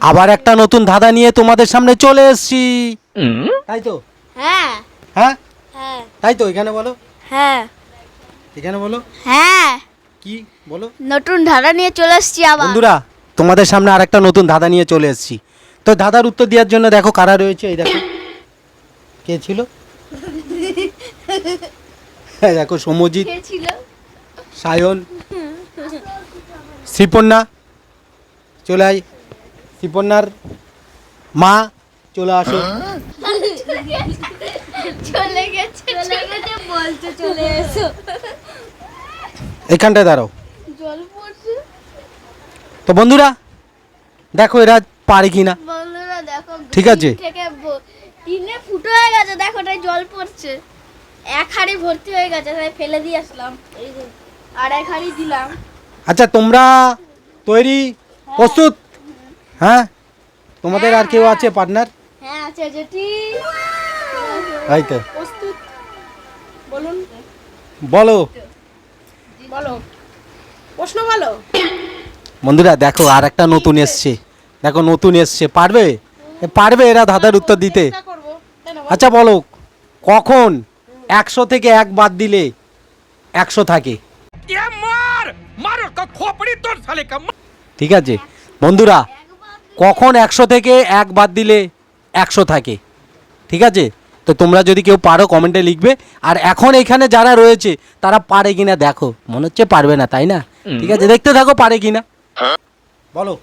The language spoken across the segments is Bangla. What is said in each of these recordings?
আবার একটা নতুন ধাঁধা নিয়ে তোমাদের সামনে চলে এসেছি, তাই তো? হ্যাঁ হ্যাঁ হ্যাঁ তাই তো। এখানে বলো, হ্যাঁ এখানে বলো। হ্যাঁ কি বলো? নতুন ধারা নিয়ে চলে এসেছি আবার। বন্ধুরা, তোমাদের সামনে আরেকটা নতুন ধাঁধা নিয়ে চলে এসেছি। তো ধাঁধার উত্তর দেওয়ার জন্য দেখো কারা রয়েছে। এই দেখো, কে ছিল? দেখো, সমজিৎ, কে ছিল? সায়ন, শ্রীপর্ণা। চলে আয়, শ্রীপর্ণার মা চলে আসো। চলে গেছে বলতে চলে এসো। এখানটায় দাঁড়াও। জল পড়ছে। তো বন্ধুরা দেখো এরা পারে কিনা। বন্ধুরা দেখো, ঠিক আছে। থেকে টিনে ফুটো হয়ে গেছে, দেখো তাই জল পড়ছে। এক হাঁড়ি ভর্তি হয়ে গেছে, তাই ফেলে দিয়ে আসলাম। এই যে আর এক হাঁড়ি দিলাম। আচ্ছা, তোমরা তৈরি, প্রস্তুত? হ্যাঁ, তোমাদের আর কেউ আছে পার্টনার? হ্যাঁ আছে, যেটি এই তো, প্রস্তুত। বলুন, বলো বলো প্রশ্ন বলো। বন্ধুরা দেখো আর একটা নতুন এসছে, দেখো নতুন এসছে। পারবে পারবে এরা ধাঁধার উত্তর দিতে? আচ্ছা বলো, কখন 100 থেকে 1 বাদ দিলে 100 থাকে? ঠিক আছে বন্ধুরা, কখন 100 থেকে 1 বাদ দিলে 100 থাকে? ঠিক আছে, তো তোমরা যদি কেউ পারো কমেন্টে লিখবে। আর এখন এখানে যারা রয়েছে তারা পারে কিনা দেখো। মনে হচ্ছে পারবে না, তাই না? ঠিক আছে, দেখতে থাকো পারে কিনা। বলো,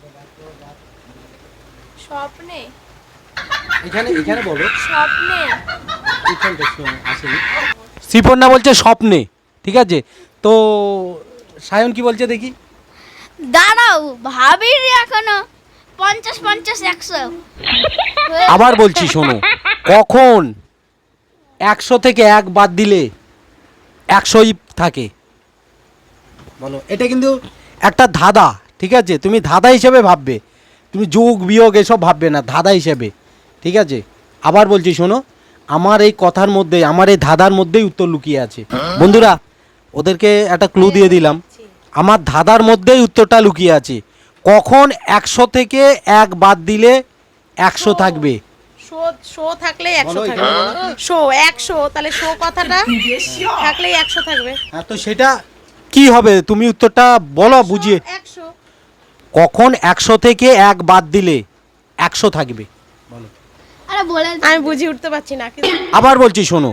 স্বপ্নে। এখানে এখানে বলো। স্বপ্নে। এখানটা আসেনি। শ্রীপর্ণা বলছে স্বপ্নে। ঠিক আছে, তো সায়ন কি বলছে দেখি। দাঁড়াও, ভাবিনি এখনো। 50 50 100। আবার বলছি শোনো, কখন 100 থেকে 1 বাদ দিলে 100ই থাকে? বলো, এটা কিন্তু একটা ধাঁধা। ঠিক আছে, তুমি ধাঁধা হিসেবে ভাববে, তুমি যোগ বিয়োগ এসব ভাববে না, ধাঁধা হিসেবে। ঠিক আছে, আবার বলছি শোনো, আমার এই কথার মধ্যে, আমার এই ধাঁধার মধ্যেই উত্তর লুকিয়ে আছে। বন্ধুরা, ওদেরকে একটা ক্লু দিয়ে দিলাম, আমার ধাঁধার মধ্যেই উত্তরটা লুকিয়ে আছে। কখন 100 থেকে 1 বাদ দিলে 100 থাকবে? শো থাকলে 100 থাকবে। শো 100, তাহলে শো কথাটা থাকলে 100 থাকবে। হ্যাঁ, তো সেটা কি হবে? তুমি উত্তরটা বলো বুঝিয়ে। 100। কখন 100 থেকে 1 বাদ দিলে 100 থাকবে? বলো। আরে বলে আমি বুঝি উঠতে পারছি না। আবার বলছি শোনো,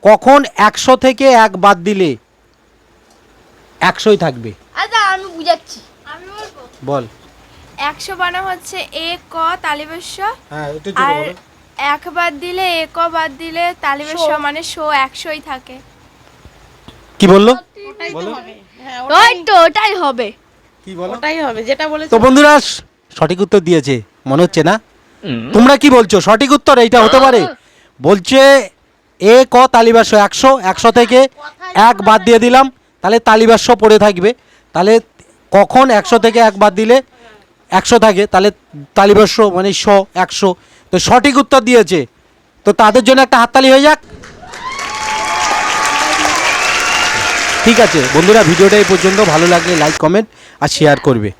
কখন 100 থেকে 1 বাদ দিলে 100ই থাকবে? আচ্ছা আমি বুঝাচ্ছি, আমি বলবো। বল। 100 বানাম হচ্ছে এ ক তালিবেশ্য। হ্যাঁ, একটু আর জোরে বলো। 1 বাদ দিলে এ ক বাদ দিলে তালিবেশ্য, মানে শো 100ই থাকে। কি বললো? ওটাই তো বলো। হবে। হ্যাঁ, ওই তো ওটাই হবে। কি বলো? ওটাই হবে যেটা বলেছো। তো বন্ধুরা সঠিক উত্তর দিয়েছে মনে হচ্ছে না? তোমরা কি বলছো, সঠিক উত্তর এইটা হতে পারে? বলছে এ ক তালিবাস্য 100, 100 থেকে 1 বাদ দিয়ে দিলাম, তাহলে তালিবাস্য পড়ে থাকবে। তাহলে কখন 100 থেকে 1 বাদ দিলে 100 থাকে, তাহলে তালিবাস্য মানে 100। তো সঠিক উত্তর দিয়েছে, তো তাদের জন্য একটা হাততালি হয়ে যাক। ঠিক আছে বন্ধুরা, ভিডিওটা এই পর্যন্ত। ভালো লাগলে লাইক, কমেন্ট আর শেয়ার করবে।